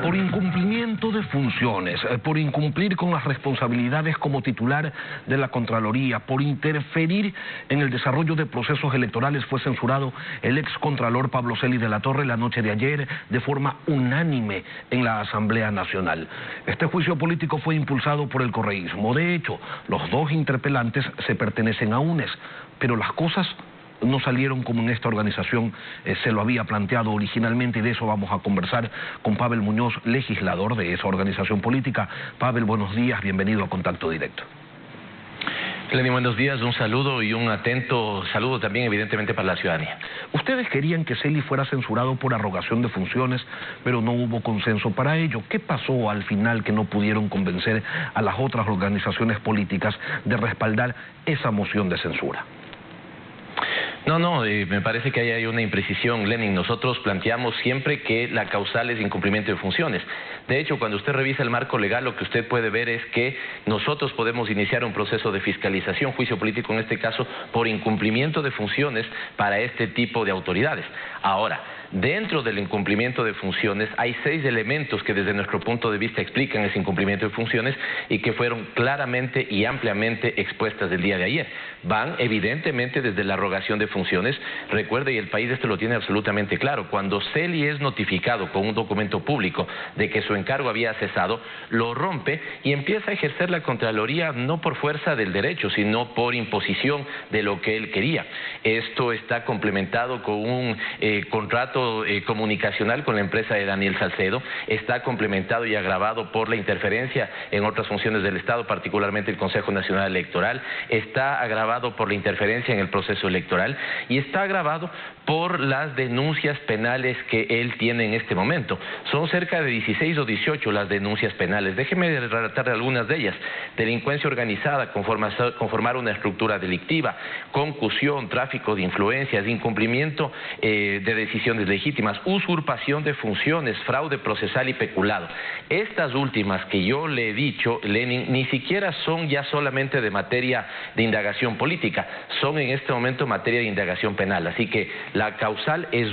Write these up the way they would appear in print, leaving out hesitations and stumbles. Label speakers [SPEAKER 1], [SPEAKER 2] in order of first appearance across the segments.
[SPEAKER 1] por incumplimiento de funciones, por incumplir con las responsabilidades como titular de la Contraloría, por interferir en el desarrollo de procesos electorales, fue censurado el excontralor Pablo Celi de la Torre la noche de ayer de forma unánime en la Asamblea Nacional. Este juicio político fue impulsado por el correísmo. De hecho, los dos interpelantes se pertenecen a UNES, pero las cosas no salieron como en esta organización se lo había planteado originalmente, y de eso vamos a conversar con Pavel Muñoz, legislador de esa organización política. Pavel, buenos días, bienvenido a Contacto Directo.
[SPEAKER 2] Lenin, buenos días, un saludo y un atento saludo también evidentemente para la ciudadanía.
[SPEAKER 1] Ustedes querían que Celi fuera censurado por arrogación de funciones, pero no hubo consenso para ello. ¿Qué pasó al final que no pudieron convencer a las otras organizaciones políticas de respaldar esa moción de censura?
[SPEAKER 2] No, me parece que ahí hay una imprecisión, Lenin. Nosotros planteamos siempre que la causal es incumplimiento de funciones. De hecho, cuando usted revisa el marco legal, lo que usted puede ver es que nosotros podemos iniciar un proceso de fiscalización, juicio político en este caso, por incumplimiento de funciones para este tipo de autoridades. Ahora, dentro del incumplimiento de funciones hay 6 elementos que desde nuestro punto de vista explican ese incumplimiento de funciones y que fueron claramente y ampliamente expuestas el día de ayer. Van evidentemente desde la arrogación de funciones. Recuerde, y el país esto lo tiene absolutamente claro, cuando Celi es notificado con un documento público de que su encargo había cesado, lo rompe y empieza a ejercer la Contraloría no por fuerza del derecho, sino por imposición de lo que él quería. Esto está complementado con un contrato comunicacional con la empresa de Daniel Salcedo, está complementado y agravado por la interferencia en otras funciones del Estado, particularmente el Consejo Nacional Electoral, está agravado por la interferencia en el proceso electoral y está agravado por las denuncias penales que él tiene en este momento. Son cerca de 16 o 18 las denuncias penales. Déjeme relatar algunas de ellas: delincuencia organizada, conformar una estructura delictiva, concusión, tráfico de influencias, incumplimiento de decisiones legítimas, usurpación de funciones, fraude procesal y peculado. Estas últimas que yo le he dicho, Lenin, ni siquiera son ya solamente de materia de indagación política, son en este momento materia de indagación penal. Así que la causal es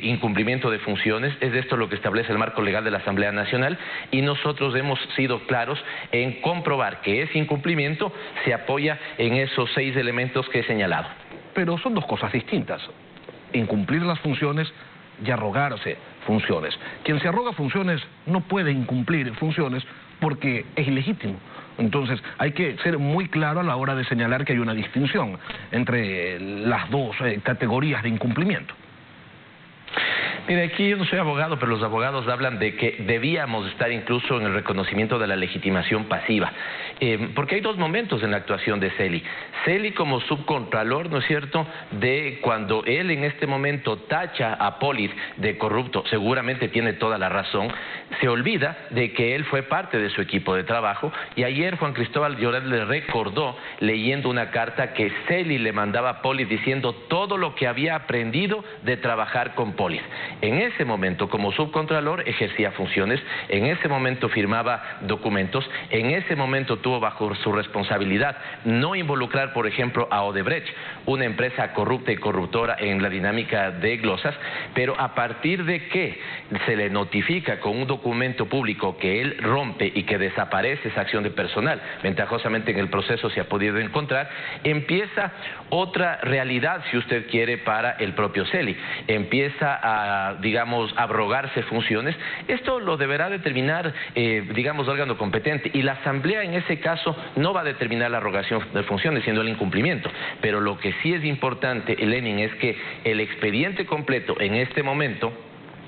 [SPEAKER 2] incumplimiento de funciones, es esto lo que establece el marco legal de la Asamblea Nacional, y nosotros hemos sido claros en comprobar que ese incumplimiento se apoya en esos 6 elementos que he señalado.
[SPEAKER 1] Pero son dos cosas distintas: incumplir las funciones y arrogarse funciones. Quien se arroga funciones no puede incumplir funciones porque es ilegítimo. Entonces hay que ser muy claro a la hora de señalar que hay una distinción entre las dos categorías de incumplimiento.
[SPEAKER 2] Mire, aquí yo no soy abogado, pero los abogados hablan de que debíamos estar incluso en el reconocimiento de la legitimación pasiva. Porque hay 2 momentos en la actuación de Celi. Celi como subcontralor, ¿no es cierto?, de cuando él en este momento tacha a Polis de corrupto, seguramente tiene toda la razón, se olvida de que él fue parte de su equipo de trabajo, y ayer Juan Cristóbal Lloret le recordó leyendo una carta que Celi le mandaba a Polis diciendo todo lo que había aprendido de trabajar con Polis. En ese momento, como subcontralor, ejercía funciones, en ese momento firmaba documentos, en ese momento tuvo bajo su responsabilidad no involucrar, por ejemplo, a Odebrecht, una empresa corrupta y corruptora en la dinámica de glosas, pero a partir de que se le notifica con un documento público que él rompe y que desaparece esa acción de personal, ventajosamente en el proceso se ha podido encontrar, empieza otra realidad, si usted quiere, para el propio Celi. Empieza a, digamos, abrogarse funciones. Esto lo deberá determinar, digamos, órgano competente, y la Asamblea en ese caso no va a determinar la arrogación de funciones, sino el incumplimiento. Pero lo que sí es importante, Lenin, es que el expediente completo en este momento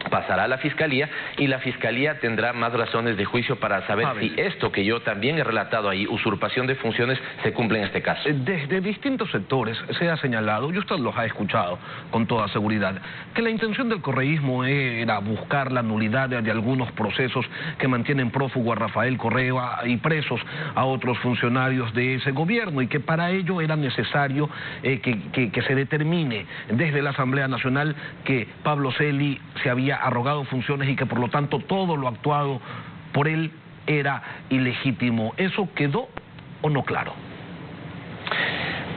[SPEAKER 2] pasará a la Fiscalía, y la Fiscalía tendrá más razones de juicio para saber si esto que yo también he relatado ahí, usurpación de funciones, se cumple en este caso.
[SPEAKER 1] Desde distintos sectores se ha señalado, y usted los ha escuchado con toda seguridad, que la intención del correísmo era buscar la nulidad de algunos procesos que mantienen prófugo a Rafael Correa y presos a otros funcionarios de ese gobierno, y que para ello era necesario que se determine desde la Asamblea Nacional que Pablo Celi se había arrogado funciones y que por lo tanto todo lo actuado por él era ilegítimo. ¿Eso quedó o no claro?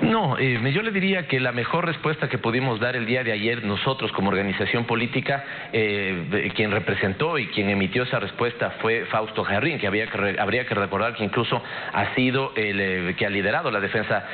[SPEAKER 2] No, yo le diría que la mejor respuesta que pudimos dar el día de ayer nosotros como organización política, quien representó y quien emitió esa respuesta fue Fausto Jarrín, que habría que recordar que incluso ha sido el que ha liderado la defensa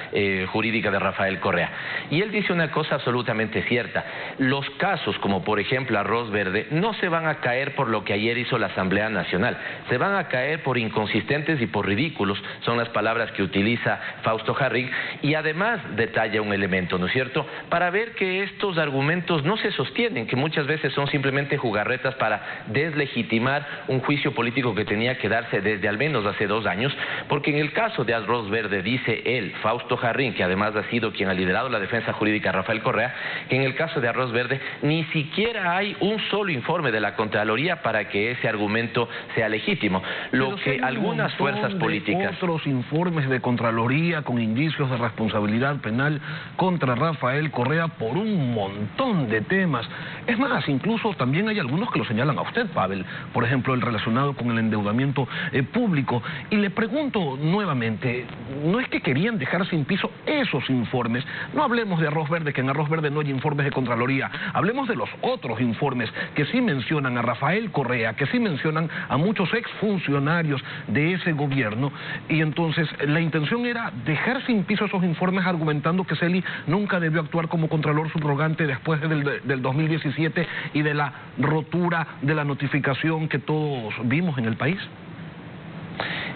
[SPEAKER 2] jurídica de Rafael Correa. Y él dice una cosa absolutamente cierta: los casos como por ejemplo Arroz Verde no se van a caer por lo que ayer hizo la Asamblea Nacional, se van a caer por inconsistentes y por ridículos, son las palabras que utiliza Fausto Jarrín, y además detalla un elemento, ¿no es cierto?, para ver que estos argumentos no se sostienen, que muchas veces son simplemente jugarretas para deslegitimar un juicio político que tenía que darse desde al menos hace 2 años, porque en el caso de Arroz Verde dice él, Fausto Jarrín, que además ha sido quien ha liderado la defensa jurídica Rafael Correa, que en el caso de Arroz Verde ni siquiera hay un solo informe de la Contraloría para que ese argumento sea legítimo. Lo que algunas fuerzas políticas...
[SPEAKER 1] Otros informes de Contraloría con indicios de responsabilidad penal contra Rafael Correa por un montón de temas. Es más, incluso también hay algunos que lo señalan a usted, Pavel, por ejemplo, el relacionado con el endeudamiento público. Y le pregunto nuevamente, ¿no es que querían dejar sin piso esos informes? No hablemos de Arroz Verde, que en Arroz Verde no hay informes de Contraloría. Hablemos de los otros informes que sí mencionan a Rafael Correa, que sí mencionan a muchos exfuncionarios de ese gobierno. Y entonces la intención era dejar sin piso esos informes, argumentando que Celi nunca debió actuar como contralor subrogante después del 2017 y de la rotura de la notificación que todos vimos en el país.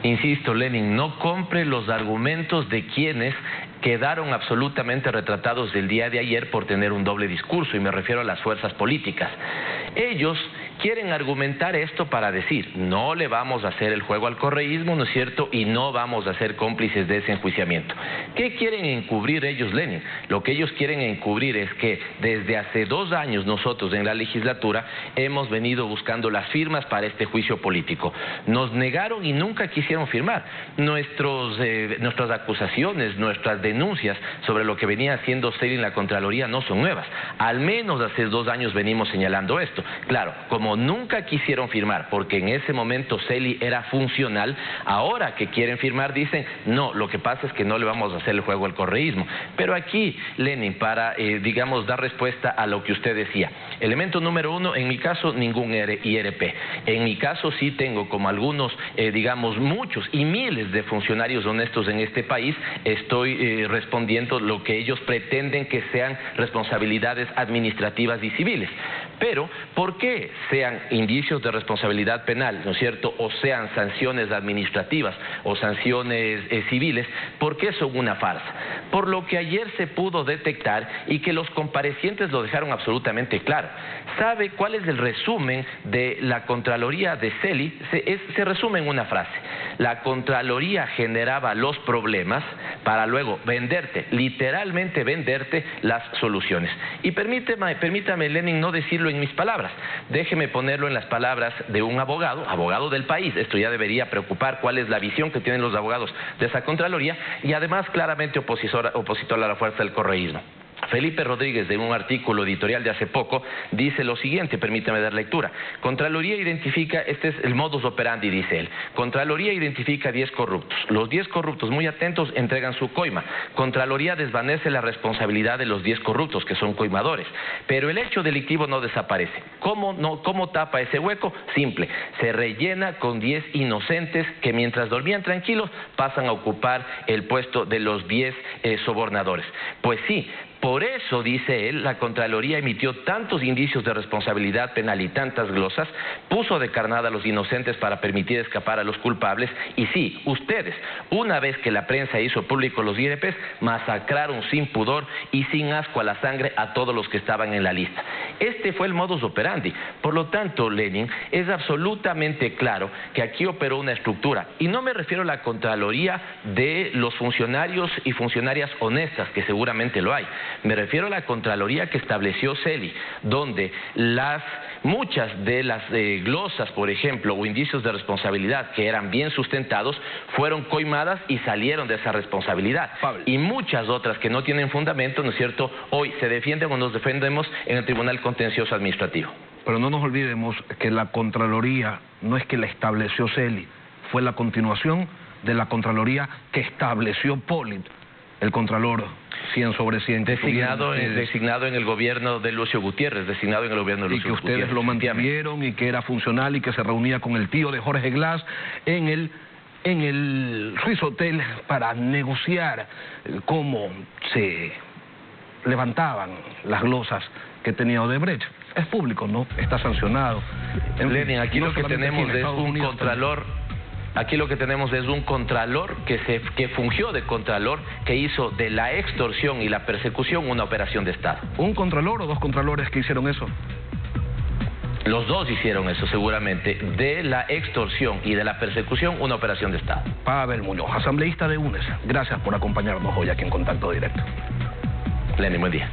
[SPEAKER 2] Insisto, Lenin, no compre los argumentos de quienes quedaron absolutamente retratados del día de ayer por tener un doble discurso, y me refiero a las fuerzas políticas. Ellos quieren argumentar esto para decir, no le vamos a hacer el juego al correísmo, ¿no es cierto?, y no vamos a ser cómplices de ese enjuiciamiento. ¿Qué quieren encubrir ellos, Lenin? Lo que ellos quieren encubrir es que desde hace 2 años nosotros en la legislatura hemos venido buscando las firmas para este juicio político. Nos negaron y nunca quisieron firmar. Nuestras acusaciones, nuestras denuncias sobre lo que venía haciendo Celi en la Contraloría no son nuevas. Al menos hace 2 años venimos señalando esto. Claro, como nunca quisieron firmar, porque en ese momento Celi era funcional, ahora que quieren firmar dicen, no, lo que pasa es que no le vamos a hacer el juego al correísmo. Pero aquí, Lenin, para, digamos, dar respuesta a lo que usted decía, elemento número 1, en mi caso, ningún IRP. En mi caso sí tengo, como algunos, digamos, muchos y miles de funcionarios honestos en este país, estoy respondiendo lo que ellos pretenden que sean responsabilidades administrativas y civiles. Pero, ¿por qué sean indicios de responsabilidad penal, ¿no es cierto?, o sean sanciones administrativas o sanciones civiles? ¿Por qué son una farsa? Por lo que ayer se pudo detectar y que los comparecientes lo dejaron absolutamente claro. ¿Sabe cuál es el resumen de la Contraloría de Celi? Se resume en una frase: la Contraloría generaba los problemas para luego venderte, literalmente venderte las soluciones. Y permítame, Lenin, no decirlo en mis palabras, déjeme ponerlo en las palabras de un abogado del país. Esto ya debería preocupar cuál es la visión que tienen los abogados de esa Contraloría, y además claramente opositor a la fuerza del correísmo. Felipe Rodríguez, de un artículo editorial de hace poco, dice lo siguiente, permítame dar lectura. Contraloría identifica, este es el modus operandi, dice él. Contraloría identifica 10 corruptos. Los 10 corruptos, muy atentos, entregan su coima. Contraloría desvanece la responsabilidad de los 10 corruptos, que son coimadores. Pero el hecho delictivo no desaparece. ¿Cómo tapa ese hueco? Simple. Se rellena con 10 inocentes que mientras dormían tranquilos pasan a ocupar el puesto de los 10 sobornadores. Pues sí. Por eso, dice él, la Contraloría emitió tantos indicios de responsabilidad penal y tantas glosas, puso de carnada a los inocentes para permitir escapar a los culpables, y sí, ustedes, una vez que la prensa hizo público los IRPs, masacraron sin pudor y sin asco a la sangre a todos los que estaban en la lista. Este fue el modus operandi. Por lo tanto, Lenin, es absolutamente claro que aquí operó una estructura, y no me refiero a la Contraloría de los funcionarios y funcionarias honestas, que seguramente lo hay. Me refiero a la Contraloría que estableció Celi, donde muchas de las glosas, por ejemplo, o indicios de responsabilidad que eran bien sustentados, fueron coimadas y salieron de esa responsabilidad. Pablo. Y muchas otras que no tienen fundamento, ¿no es cierto?, hoy se defienden o nos defendemos en el Tribunal Contencioso Administrativo.
[SPEAKER 1] Pero no nos olvidemos que la Contraloría no es que la estableció Celi, fue la continuación de la Contraloría que estableció Pollitt. el Contralor 100 sobre 100.
[SPEAKER 2] Designado en el gobierno de Lucio Gutiérrez, designado en el gobierno de Lucio Gutiérrez.
[SPEAKER 1] Y que ustedes lo mantuvieron y que era funcional y que se reunía con el tío de Jorge Glass en el Swiss Hotel para negociar cómo se levantaban las glosas que tenía Odebrecht. Es público, ¿no? Está sancionado.
[SPEAKER 2] Lenin, aquí lo que tenemos es un contralor. Aquí lo que tenemos es un contralor que fungió de contralor, que hizo de la extorsión y la persecución una operación de Estado.
[SPEAKER 1] ¿Un contralor o dos contralores que hicieron eso?
[SPEAKER 2] Los dos hicieron eso, seguramente. De la extorsión y de la persecución, una operación de Estado.
[SPEAKER 1] Pavel Muñoz, asambleísta de UNES. Gracias por acompañarnos hoy aquí en Contacto Directo.
[SPEAKER 2] Lenin, buen día.